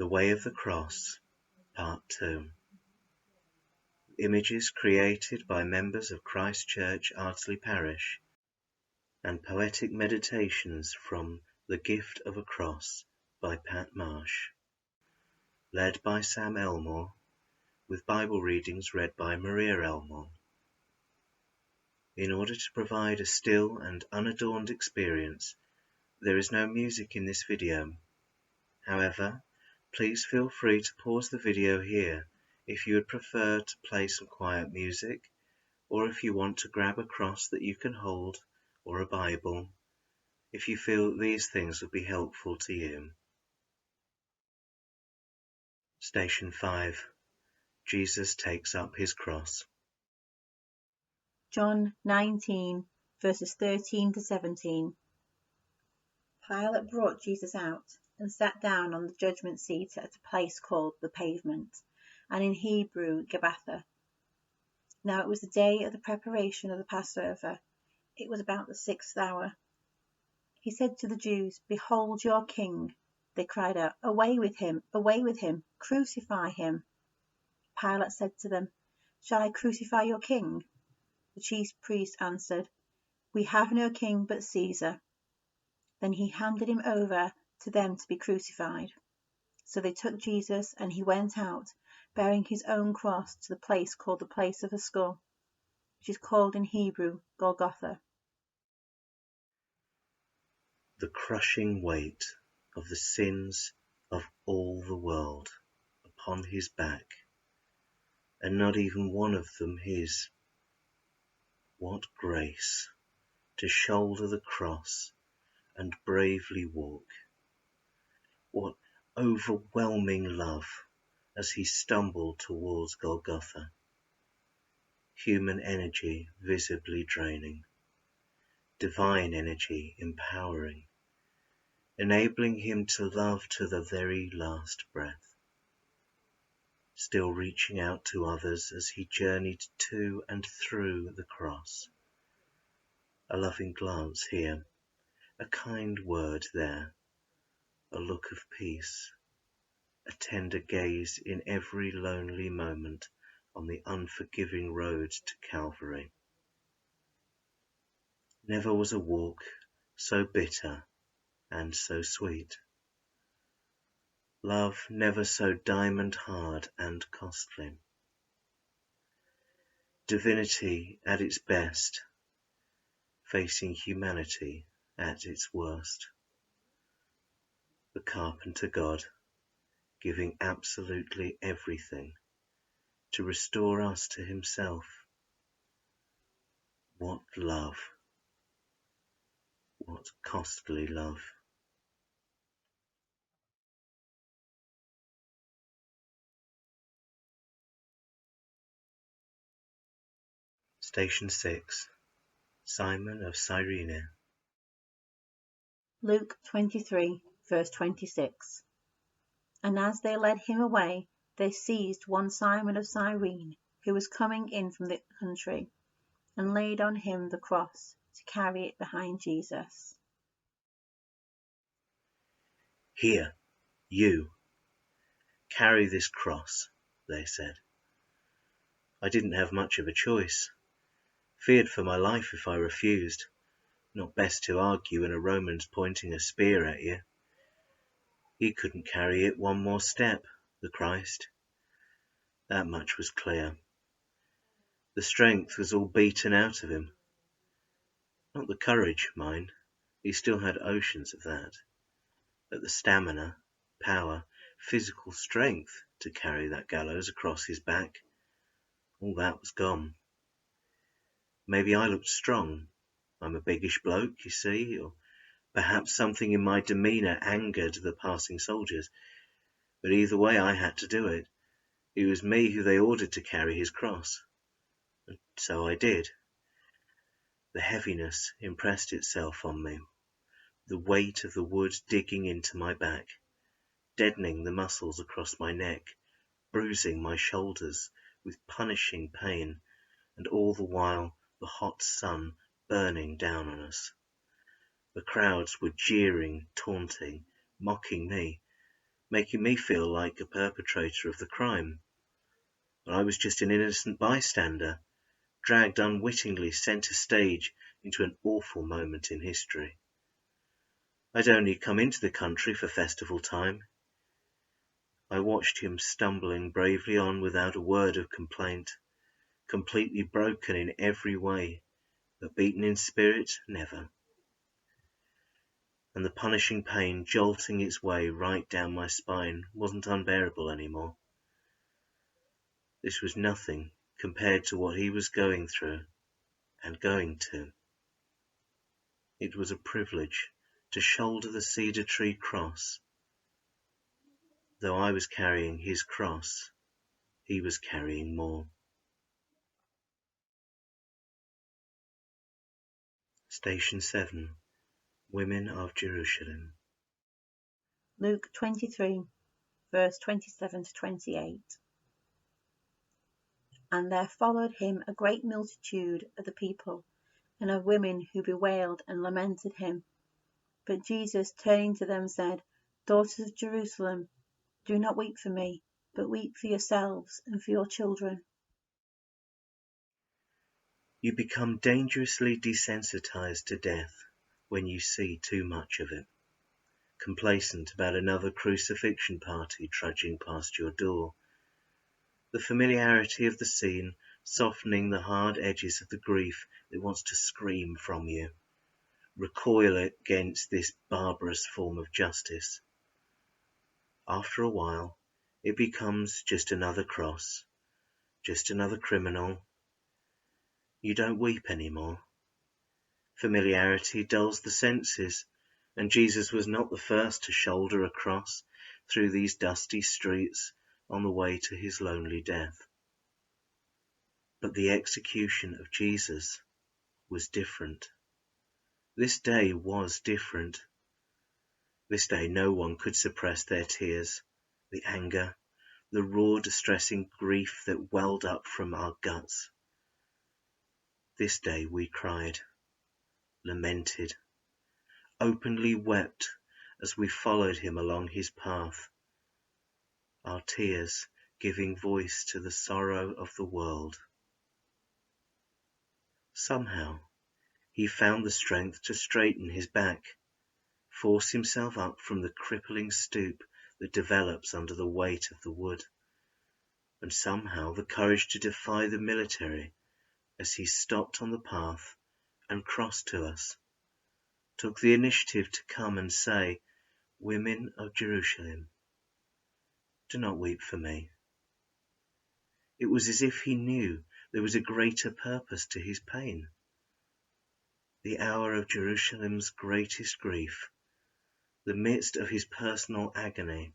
The Way of the Cross, Part 2. Images created by members of Christ Church Ardlsey Parish and poetic meditations from The Gift of a Cross by Pat Marsh. Led by Sam Elmore, with Bible readings read by Maria Elmore. In order to provide a still and unadorned experience, there is no music in this video. However, please feel free to pause the video here if you would prefer to play some quiet music, or if you want to grab a cross that you can hold, or a Bible, if you feel these things would be helpful to you. Station 5. Jesus takes up his cross. John 19, verses 13 to 17. Pilate brought Jesus out and sat down on the judgment seat at a place called the Pavement, and in Hebrew, Gabbatha. Now it was the day of the preparation of the Passover. It was about the 6th hour. He said to the Jews, "Behold your king." They cried out, "Away with him! Away with him! Crucify him!" Pilate said to them, "Shall I crucify your king?" The chief priests answered, "We have no king but Caesar." Then he handed him over to them to be crucified. So they took Jesus, and he went out, bearing his own cross, to the place called the Place of a Skull, which is called in Hebrew Golgotha. The crushing weight of the sins of all the world upon his back, and not even one of them his. What grace to shoulder the cross and bravely walk. What overwhelming love as he stumbled towards Golgotha. Human energy visibly draining, divine energy empowering, enabling him to love to the very last breath, still reaching out to others as he journeyed to and through the cross. A loving glance here, a kind word there, a look of peace, a tender gaze in every lonely moment on the unforgiving road to Calvary. Never was a walk so bitter and so sweet. Love never so diamond hard and costly. Divinity at its best, facing humanity at its worst. The carpenter God, giving absolutely everything to restore us to himself. What love! What costly love! Station 6. Simon of Cyrene. Luke 23, verse 26. And as they led him away, they seized one Simon of Cyrene, who was coming in from the country, and laid on him the cross to carry it behind Jesus. Here, you, carry this cross, they said. I didn't have much of a choice. Feared for my life if I refused. Not best to argue when a Roman's pointing a spear at you. He couldn't carry it one more step, the Christ. That much was clear. The strength was all beaten out of him. Not the courage, mind. He still had oceans of that. But the stamina, power, physical strength to carry that gallows across his back, all that was gone. Maybe I looked strong. I'm a biggish bloke, you see, or perhaps something in my demeanour angered the passing soldiers. But either way I had to do it. It was me who they ordered to carry his cross. And so I did. The heaviness impressed itself on me, the weight of the wood digging into my back, deadening the muscles across my neck, bruising my shoulders with punishing pain, and all the while the hot sun burning down on us. The crowds were jeering, taunting, mocking me, making me feel like a perpetrator of the crime. But I was just an innocent bystander, dragged unwittingly centre stage into an awful moment in history. I'd only come into the country for festival time. I watched him stumbling bravely on without a word of complaint, completely broken in every way, but beaten in spirit never. And the punishing pain jolting its way right down my spine wasn't unbearable anymore. This was nothing compared to what he was going through and going to. It was a privilege to shoulder the cedar tree cross. Though I was carrying his cross, he was carrying more. Station 7. Women of Jerusalem. Luke 23, verse 27 to 28. And there followed him a great multitude of the people, and of women who bewailed and lamented him. But Jesus, turning to them, said, Daughters of Jerusalem, do not weep for me, but weep for yourselves and for your children. You become dangerously desensitized to death when you see too much of it, complacent about another crucifixion party trudging past your door. The familiarity of the scene softening the hard edges of the grief that wants to scream from you, recoil against this barbarous form of justice. After a while, it becomes just another cross, just another criminal. You don't weep anymore. Familiarity dulls the senses, and Jesus was not the first to shoulder a cross through these dusty streets on the way to his lonely death. But the execution of Jesus was different. This day was different. This day no one could suppress their tears, the anger, the raw, distressing grief that welled up from our guts. This day we cried, lamented, openly wept as we followed him along his path, our tears giving voice to the sorrow of the world. Somehow he found the strength to straighten his back, force himself up from the crippling stoop that develops under the weight of the wood, and somehow the courage to defy the military as he stopped on the path and crossed to us, took the initiative to come and say, Women of Jerusalem, do not weep for me. It was as if he knew there was a greater purpose to his pain. The hour of Jerusalem's greatest grief, the midst of his personal agony.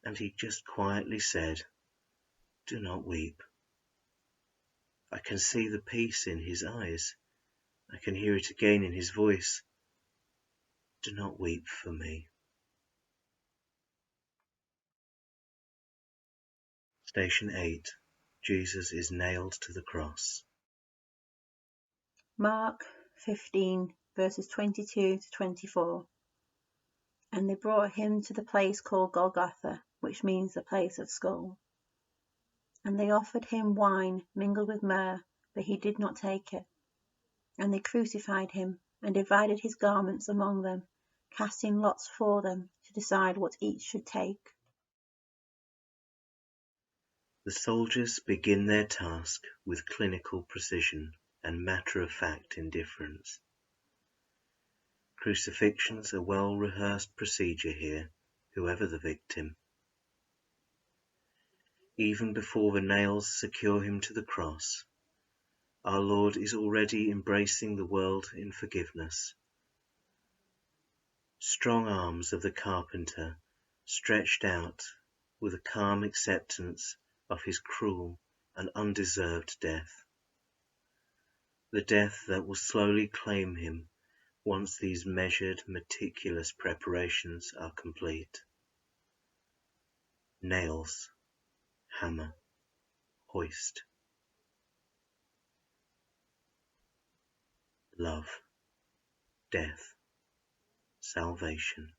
And he just quietly said, Do not weep. I can see the peace in his eyes. I can hear it again in his voice. Do not weep for me. Station 8. Jesus is nailed to the cross. Mark 15, verses 22 to 24. And they brought him to the place called Golgotha, which means the place of skull. And they offered him wine mingled with myrrh, but he did not take it. And they crucified him, and divided his garments among them, casting lots for them to decide what each should take. The soldiers begin their task with clinical precision and matter-of-fact indifference. Crucifixion's a well-rehearsed procedure here, whoever the victim. Even before the nails secure him to the cross, our Lord is already embracing the world in forgiveness. Strong arms of the carpenter stretched out with a calm acceptance of his cruel and undeserved death. The death that will slowly claim him once these measured, meticulous preparations are complete. Nails, hammer, hoist. Love, death, salvation.